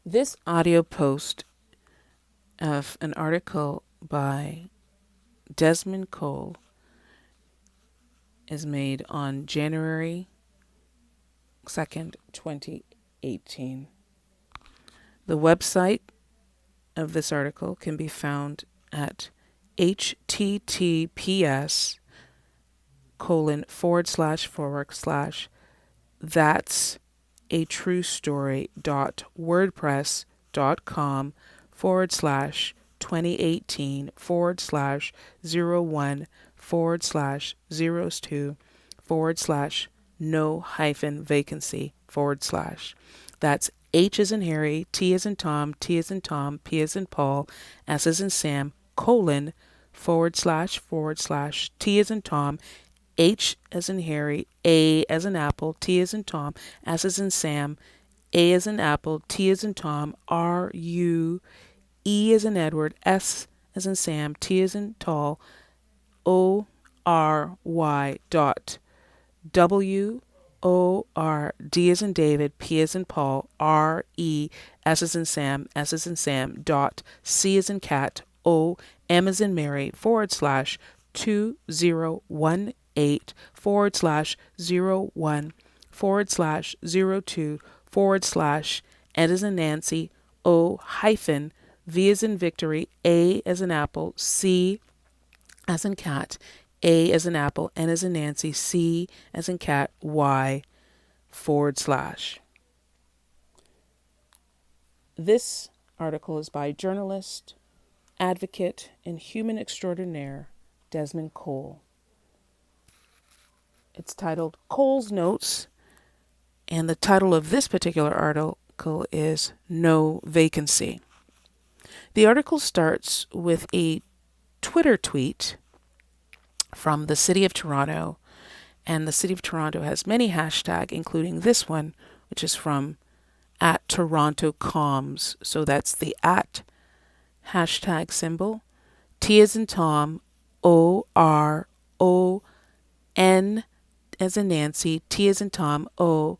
This audio post of an article by Desmond Cole is made on January 2nd, 2018. The website of this article can be found at https:// that's a true story.wordpress.com /2018/01/02/no-vacancy/ That's H as in Harry, T as in Tom, T as in Tom, P as in Paul, S as in Sam, :// T as in Tom, H as in Harry, A as in Apple, T as in Tom, S as in Sam, A as in Apple, T as in Tom, RU, E as in Edward, S as in Sam, T as in Tall, ORY dot WORD as in David, P as in Paul, RE, S as in Sam, S as in Sam, dot C as in Cat, M as in Mary, /2018/01/01/02/ N as in Nancy, O hyphen V as in Victory, A as in Apple, C as in Cat, A as in Apple, N as in Nancy, C as in Cat, Y /. This article is by journalist, advocate, and human extraordinaire Desmond Cole. It's titled Cole's Notes, and the title of this particular article is No Vacancy. The article starts with a Twitter tweet from the City of Toronto, and the City of Toronto has many hashtags, including this one, which is from @TorontoComs. So that's the hashtag symbol, T as in Tom, ORON as in Nancy, T as in Tom, O,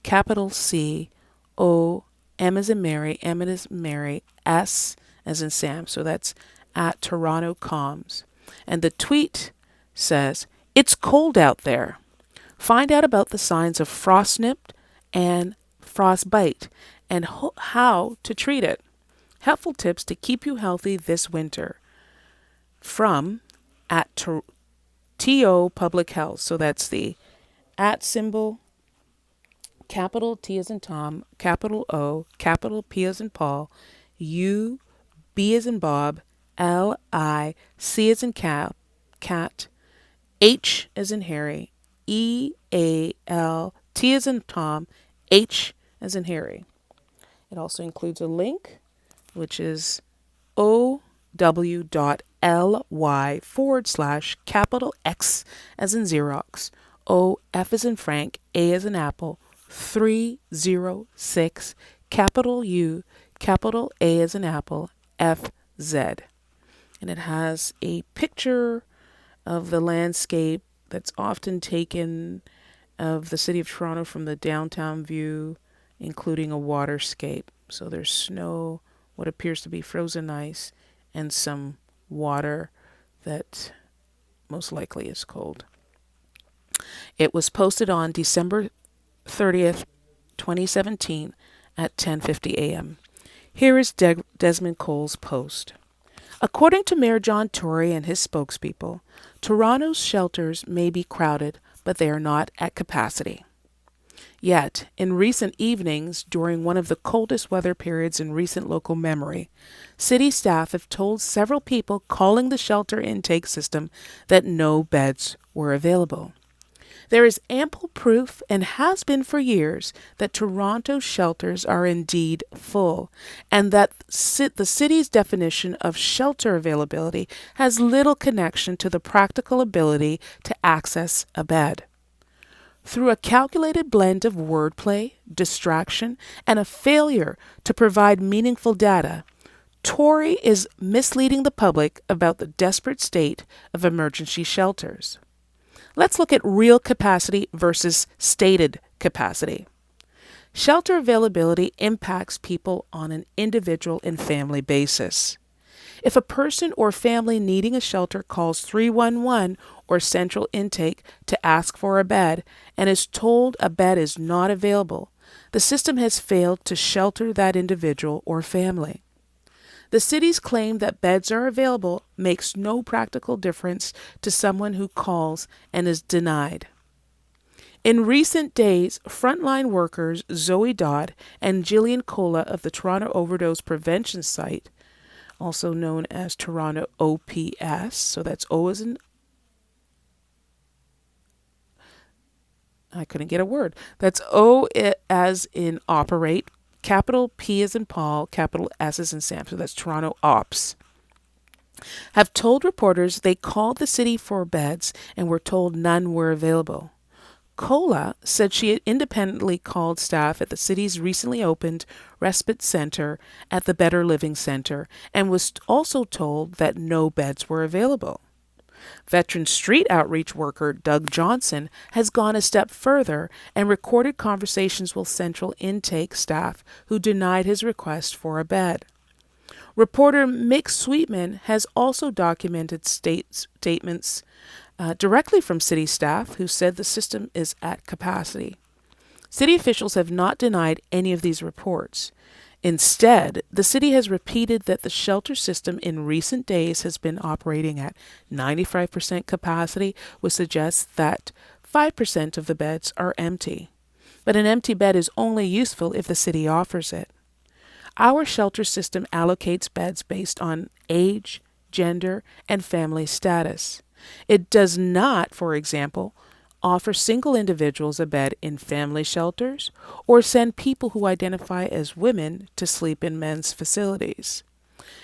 capital C, O, M as in Mary, M as in Mary, S as in Sam. So that's @TorontoComs. And the tweet says, "It's cold out there. Find out about the signs of frostnip and frostbite and how to treat it. Helpful tips to keep you healthy this winter." From @TO Public Health. So that's the symbol, capital T as in Tom, capital O, capital P as in Paul, U, B as in Bob, LI, C as in cat, H as in Harry, EAL, T as in Tom, H as in Harry. It also includes a link, which is ow.ly/capital X as in Xerox, O, F as in Frank, A as in Apple, 306, capital U, capital A as in Apple, FZ. And it has a picture of the landscape that's often taken of the City of Toronto from the downtown view, including a waterscape. So there's snow, what appears to be frozen ice, and some water that most likely is cold. It was posted on December 30th, 2017 at 10:50 a.m. Here is Desmond Cole's post. According to Mayor John Tory and his spokespeople, Toronto's shelters may be crowded, but they are not at capacity. Yet, in recent evenings, during one of the coldest weather periods in recent local memory, city staff have told several people calling the shelter intake system that no beds were available. There is ample proof, and has been for years, that Toronto shelters are indeed full, and that the city's definition of shelter availability has little connection to the practical ability to access a bed. Through a calculated blend of wordplay, distraction, and a failure to provide meaningful data, Tory is misleading the public about the desperate state of emergency shelters. Let's look at real capacity versus stated capacity. Shelter availability impacts people on an individual and family basis. If a person or family needing a shelter calls 311 or central intake to ask for a bed and is told a bed is not available, the system has failed to shelter that individual or family. The city's claim that beds are available makes no practical difference to someone who calls and is denied. In recent days, frontline workers Zoe Dodd and Gillian Cola of the Toronto Overdose Prevention Site, also known as Toronto OPS, so that's O as in, I couldn't get a word. That's O as in operate, capital P as in Paul, capital S as in Sam, so that's Toronto Ops, have told reporters they called the city for beds and were told none were available. Cola said she had independently called staff at the city's recently opened respite center at the Better Living Center and was also told that no beds were available. Veteran street outreach worker Doug Johnson has gone a step further and recorded conversations with central intake staff who denied his request for a bed. Reporter Mick Sweetman has also documented statements directly from city staff who said the system is at capacity. City officials have not denied any of these reports. Instead, the city has repeated that the shelter system in recent days has been operating at 95% capacity, which suggests that 5% of the beds are empty. But an empty bed is only useful if the city offers it. Our shelter system allocates beds based on age, gender, and family status. It does not, for example, offer single individuals a bed in family shelters or send people who identify as women to sleep in men's facilities.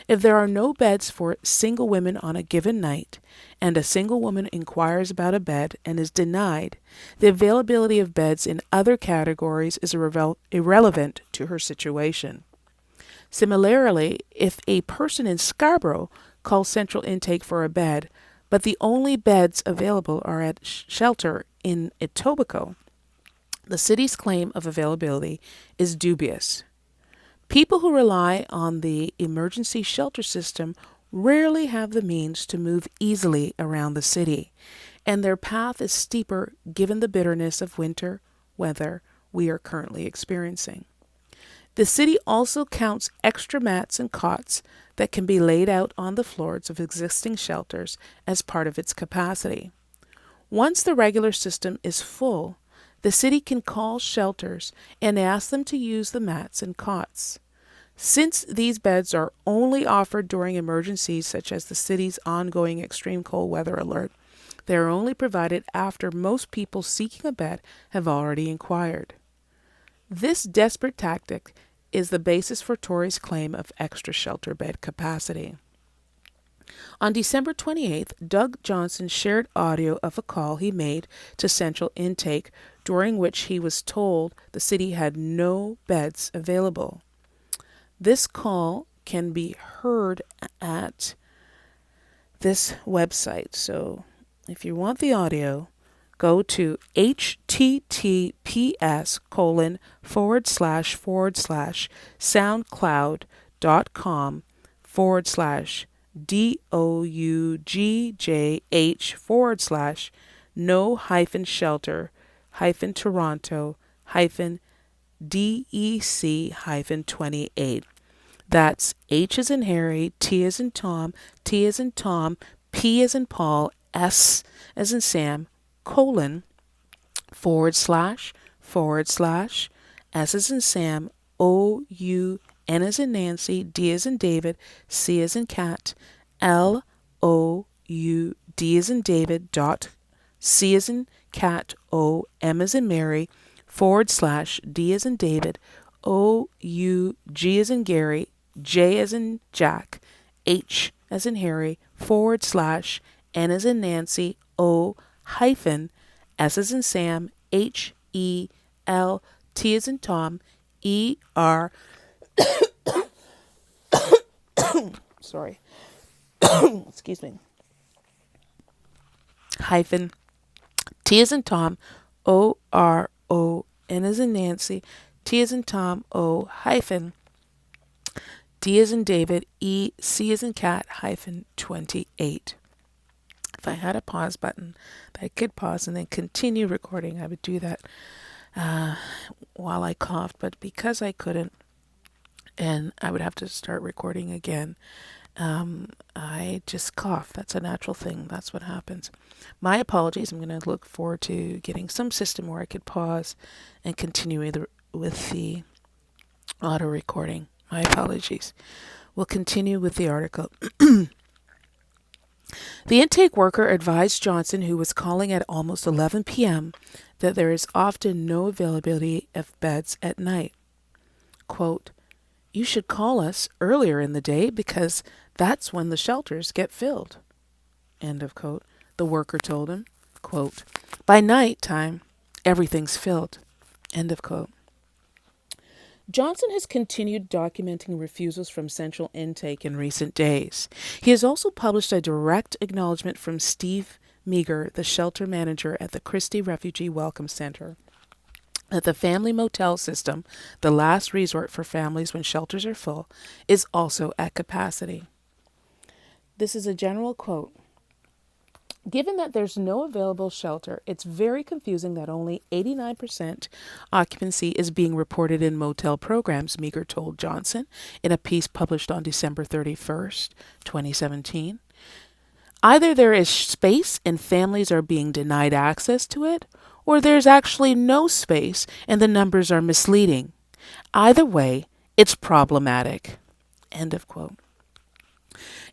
If there are no beds for single women on a given night, and a single woman inquires about a bed and is denied, the availability of beds in other categories is irrelevant to her situation. Similarly, if a person in Scarborough calls central intake for a bed, but the only beds available are at shelter in Etobicoke, the city's claim of availability is dubious. People who rely on the emergency shelter system rarely have the means to move easily around the city, and their path is steeper given the bitterness of winter weather we are currently experiencing. The city also counts extra mats and cots that can be laid out on the floors of existing shelters as part of its capacity. Once the regular system is full, the city can call shelters and ask them to use the mats and cots. Since these beds are only offered during emergencies such as the city's ongoing extreme cold weather alert, they are only provided after most people seeking a bed have already inquired. This desperate tactic is the basis for Tory's claim of extra shelter bed capacity. On December 28th, Doug Johnson shared audio of a call he made to Central Intake during which he was told the city had no beds available. This call can be heard at this website. So if you want the audio, go to https://no-hyphen-shelter-toronto-dec-28. That's H as in Harry, T as in Tom, T as in Tom, P as in Paul, S as in Sam, colon, // S as in Sam, O, U, N as in Nancy, D as in David, C as in cat, L, O, U, D as in David, dot, C as in cat, O, M as in Mary, / D as in David, O, U, G as in Gary, J as in Jack, H as in Harry, / N as in Nancy, O, hyphen, S as in Sam, H, E, L, T as in Tom, E, R, sorry, excuse me, hyphen, T as in Tom, O, R, O, N as in Nancy, T as in Tom, O hyphen, D as in David, E, C as in cat, hyphen 28. If I had a pause button that I could pause and then continue recording, I would do that uh, while I coughed. But because I couldn't, and I would have to start recording again, I just cough. That's a natural thing. That's what happens. My apologies. I'm going to look forward to getting some system where I could pause and continue with the auto recording. My apologies. We'll continue with the article. The intake worker advised Johnson, who was calling at almost 11 p.m., that there is often no availability of beds at night. Quote, "You should call us earlier in the day because that's when the shelters get filled." End of quote. The worker told him, quote, "By night time, everything's filled." End of quote. Johnson has continued documenting refusals from Central Intake in recent days. He has also published a direct acknowledgement from Steve Meager, the shelter manager at the Christie Refugee Welcome Center, that the family motel system, the last resort for families when shelters are full, is also at capacity. This is a general quote. "Given that there's no available shelter, it's very confusing that only 89% occupancy is being reported in motel programs," Meager told Johnson in a piece published on December 31st, 2017. "Either there is space and families are being denied access to it, or there's actually no space and the numbers are misleading. Either way, it's problematic." End of quote.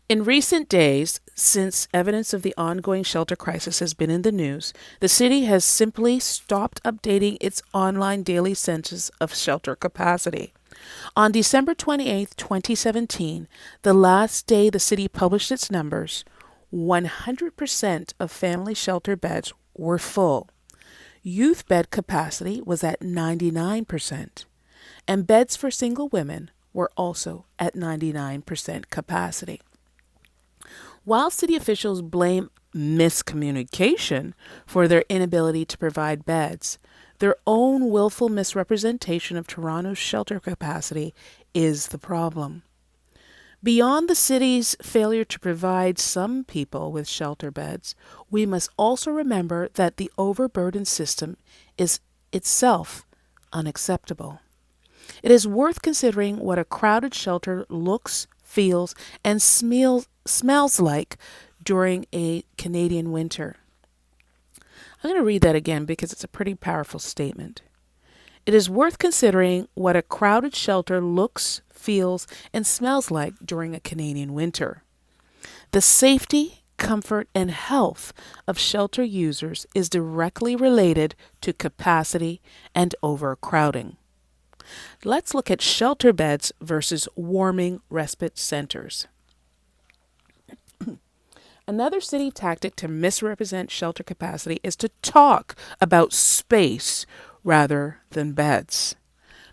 In recent days, since evidence of the ongoing shelter crisis has been in the news, the city has simply stopped updating its online daily census of shelter capacity. On December 28, 2017, the last day the city published its numbers, 100% of family shelter beds were full. Youth bed capacity was at 99%, and beds for single women were also at 99% capacity. While city officials blame miscommunication for their inability to provide beds, their own willful misrepresentation of Toronto's shelter capacity is the problem. Beyond the city's failure to provide some people with shelter beds, we must also remember that the overburdened system is itself unacceptable. It is worth considering what a crowded shelter looks, feels, and smells like during a Canadian winter. I'm going to read that again because it's a pretty powerful statement. It is worth considering what a crowded shelter looks, feels, and smells like during a Canadian winter. The safety, comfort, and health of shelter users is directly related to capacity and overcrowding. Let's look at shelter beds versus warming respite centers. Another city tactic to misrepresent shelter capacity is to talk about space rather than beds.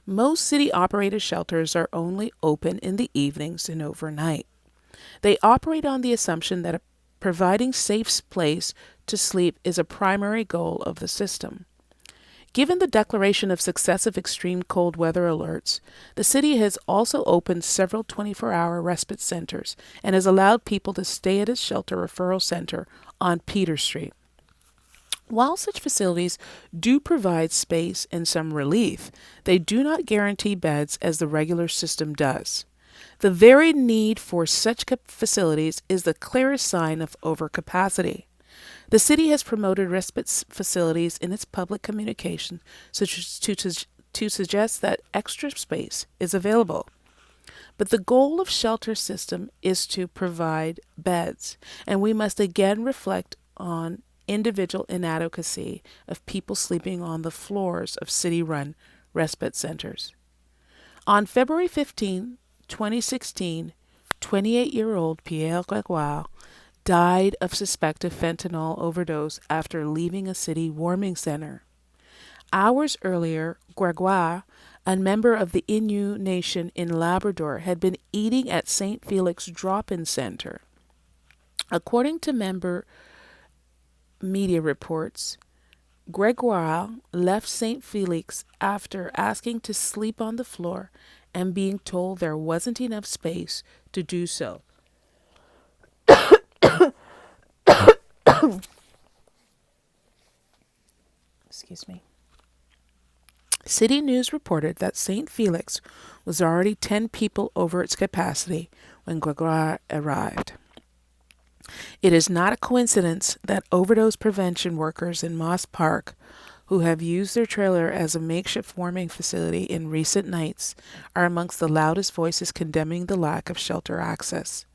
Most city-operated shelters are only open in the evenings and overnight. They operate on the assumption that providing safe place to sleep is a primary goal of the system. Given the declaration of successive extreme cold weather alerts, the city has also opened several 24-hour respite centers and has allowed people to stay at its shelter referral center on Peter Street. While such facilities do provide space and some relief, they do not guarantee beds as the regular system does. The very need for such facilities is the clearest sign of overcapacity. The city has promoted respite facilities in its public communication such as to suggest that extra space is available. But the goal of shelter system is to provide beds, and we must again reflect on individual inadequacy of people sleeping on the floors of city-run respite centers. On February 15, 2016, 28-year-old Pierre Gregoire died of suspected fentanyl overdose after leaving a city warming center. Hours earlier, Gregoire, a member of the Innu Nation in Labrador, had been eating at St. Felix Drop-In Center. According to member media reports, Gregoire left St. Felix after asking to sleep on the floor and being told there wasn't enough space to do so. Excuse me. City News reported that St. Felix was already 10 people over its capacity when Gregoire arrived. It is not a coincidence that overdose prevention workers in Moss Park, who have used their trailer as a makeshift warming facility in recent nights, are amongst the loudest voices condemning the lack of shelter access.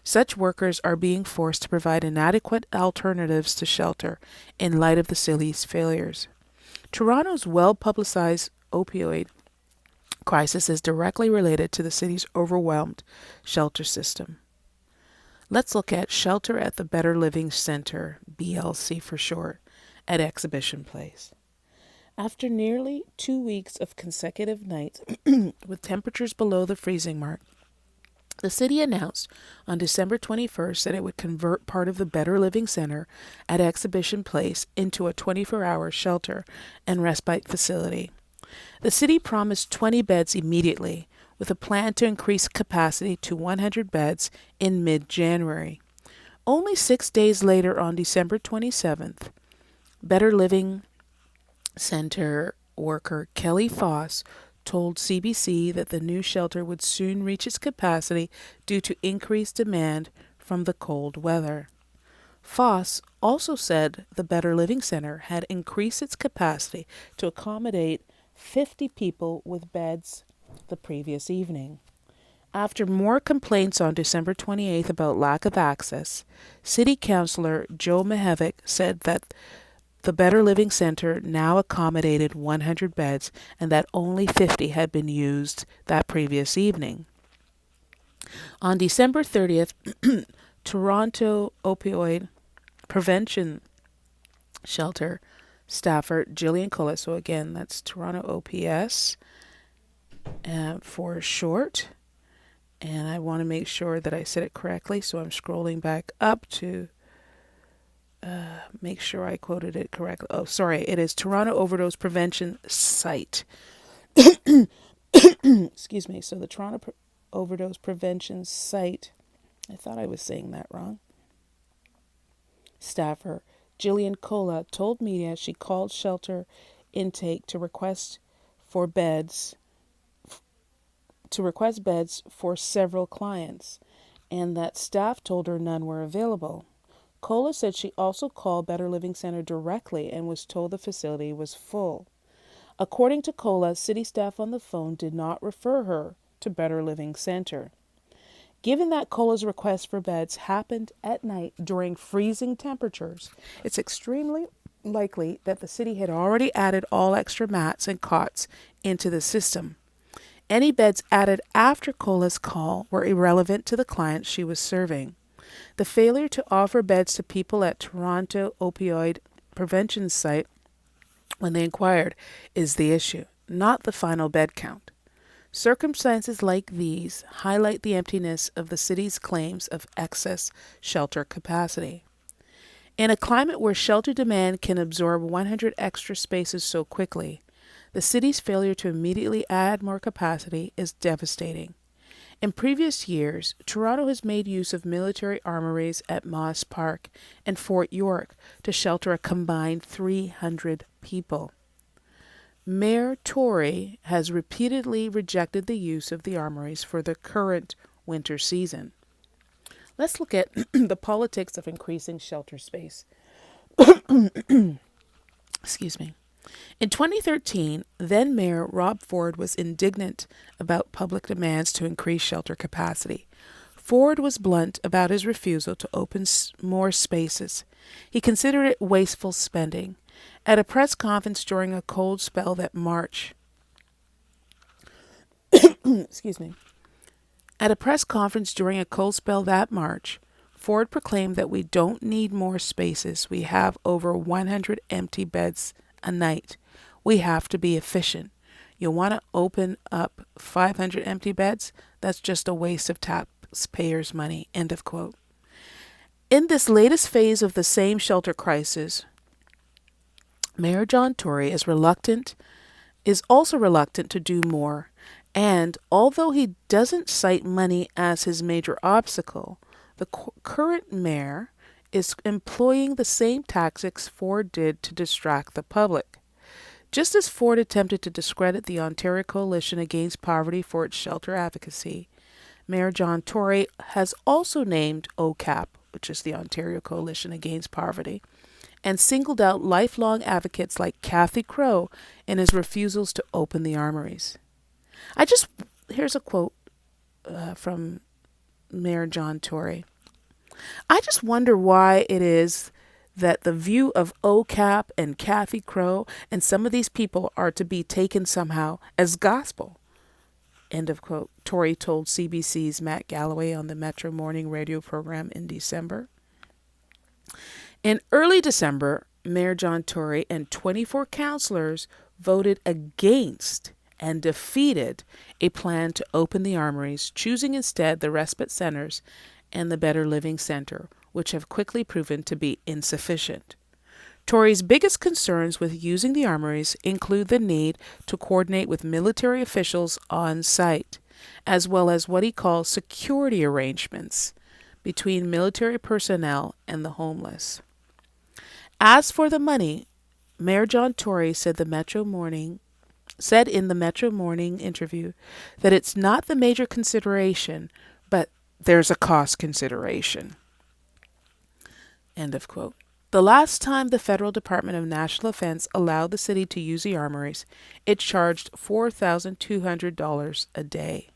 Such workers are being forced to provide inadequate alternatives to shelter in light of the city's failures. Toronto's well-publicized opioid crisis is directly related to the city's overwhelmed shelter system. Let's look at Shelter at the Better Living Center, BLC for short, at Exhibition Place. After nearly 2 weeks of consecutive nights with temperatures below the freezing mark, the city announced on December 21st that it would convert part of the Better Living Center at Exhibition Place into a 24-hour shelter and respite facility. The city promised 20 beds immediately, with a plan to increase capacity to 100 beds in mid-January. Only 6 days later, on December 27th, Better Living Center worker Kelly Foss told CBC that the new shelter would soon reach its capacity due to increased demand from the cold weather. Foss also said the Better Living Center had increased its capacity to accommodate 50 people with beds the previous evening. After more complaints on December 28th about lack of access, City Councillor Joe Mihevik said that the Better Living Center now accommodated 100 beds and that only 50 had been used that previous evening. On December 30th, Toronto Opioid Prevention Shelter staffer Jillian Cullis, so again, that's Toronto OPS for short, and I want to make sure that I said it correctly, so I'm scrolling back up to make sure I quoted it correctly. Oh, sorry, it is Toronto Overdose Prevention Site. Excuse me. So the Toronto Overdose Prevention Site, I thought I was saying that wrong. Staffer Jillian Cola told media she called shelter intake to request beds for several clients, and that staff told her none were available. Cola said she also called Better Living Center directly and was told the facility was full. According to Cola, city staff on the phone did not refer her to Better Living Center. Given that Cola's request for beds happened at night during freezing temperatures, it's extremely likely that the city had already added all extra mats and cots into the system. Any beds added after Cola's call were irrelevant to the clients she was serving. The failure to offer beds to people at Toronto Opioid Prevention Site when they inquired is the issue, not the final bed count. Circumstances like these highlight the emptiness of the city's claims of excess shelter capacity. In a climate where shelter demand can absorb 100 extra spaces so quickly, the city's failure to immediately add more capacity is devastating. In previous years, Toronto has made use of military armories at Moss Park and Fort York to shelter a combined 300 people. Mayor Tory has repeatedly rejected the use of the armories for the current winter season. Let's look at the politics of increasing shelter space. Excuse me. In 2013, then Mayor Rob Ford was indignant about public demands to increase shelter capacity. Ford was blunt about his refusal to open more spaces. He considered it wasteful spending. At a press conference during a cold spell that March, excuse me. At a press conference during a cold spell that March, Ford proclaimed that we don't need more spaces. We have over 100 empty beds a night. We have to be efficient. You want to open up 500 empty beds? That's just a waste of taxpayers' money. End of quote. In this latest phase of the same shelter crisis, Mayor John Tory is also reluctant to do more, and although he doesn't cite money as his major obstacle, the current mayor is employing the same tactics Ford did to distract the public. Just as Ford attempted to discredit the Ontario Coalition Against Poverty for its shelter advocacy, Mayor John Tory has also named OCAP, which is the Ontario Coalition Against Poverty, and singled out lifelong advocates like Kathy Crow in his refusals to open the armories. Here's a quote from Mayor John Tory. I just wonder why it is that the view of OCAP and Kathy Crow and some of these people are to be taken somehow as gospel. End of quote. Tory told CBC's Matt Galloway on the Metro Morning radio program in December. In early December, Mayor John Tory and 24 councillors voted against and defeated a plan to open the armories, choosing instead the respite centres and the Better Living Centre, which have quickly proven to be insufficient. Tory's biggest concerns with using the armories include the need to coordinate with military officials on site, as well as what he calls security arrangements between military personnel and the homeless. As for the money, Mayor John Tory said in the Metro Morning interview that it's not the major consideration, but there's a cost consideration. End of quote. The last time the Federal Department of National Defense allowed the city to use the armories, it charged $4,200 a day.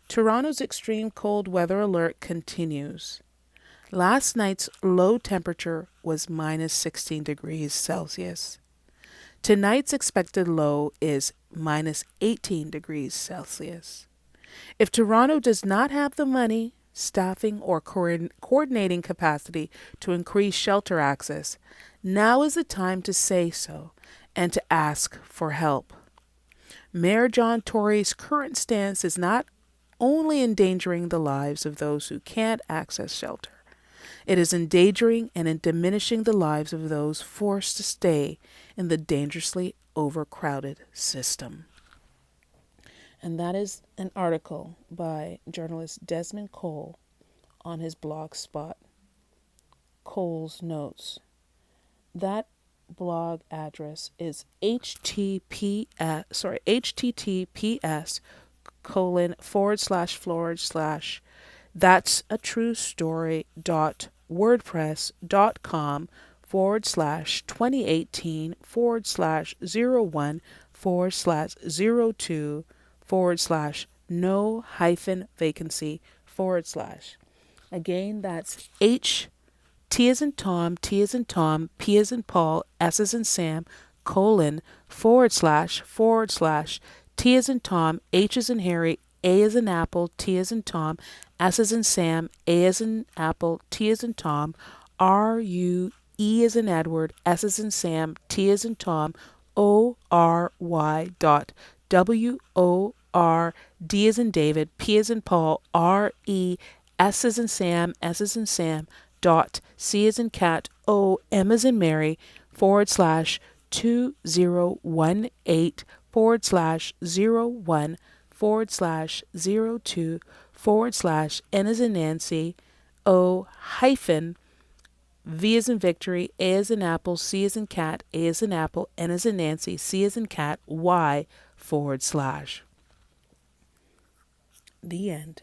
Toronto's extreme cold weather alert continues. Last night's low temperature was minus 16 degrees Celsius. Tonight's expected low is minus 18 degrees Celsius. If Toronto does not have the money, staffing, or coordinating capacity to increase shelter access, now is the time to say so and to ask for help. Mayor John Tory's current stance is not only endangering the lives of those who can't access shelter, it is endangering and diminishing the lives of those forced to stay in the dangerously overcrowded system. And that is an article by journalist Desmond Cole on his blog spot, Cole's Notes. That blog address is https:// that's a true story.wordpress.com /2018 /01 /02 /no-vacancy / Again, that's T as in Tom, T as in Tom, P as in Paul, S as in Sam, / T as in Tom, H as in Harry, A as in Apple, T as in Tom, S as in Sam, A as in Apple, T as in Tom, E as in Edward, S as in Sam, T as in Tom, ORY.WORD as in David, P as in Paul, RE, S as in Sam, S as in Sam, C as in cat, M as in Mary, / 2018 /01 /02 N as in Nancy, O hyphen V as in Victory, A as in Apple, C as in cat, A as in Apple, N as in Nancy, C as in cat, Y / The end.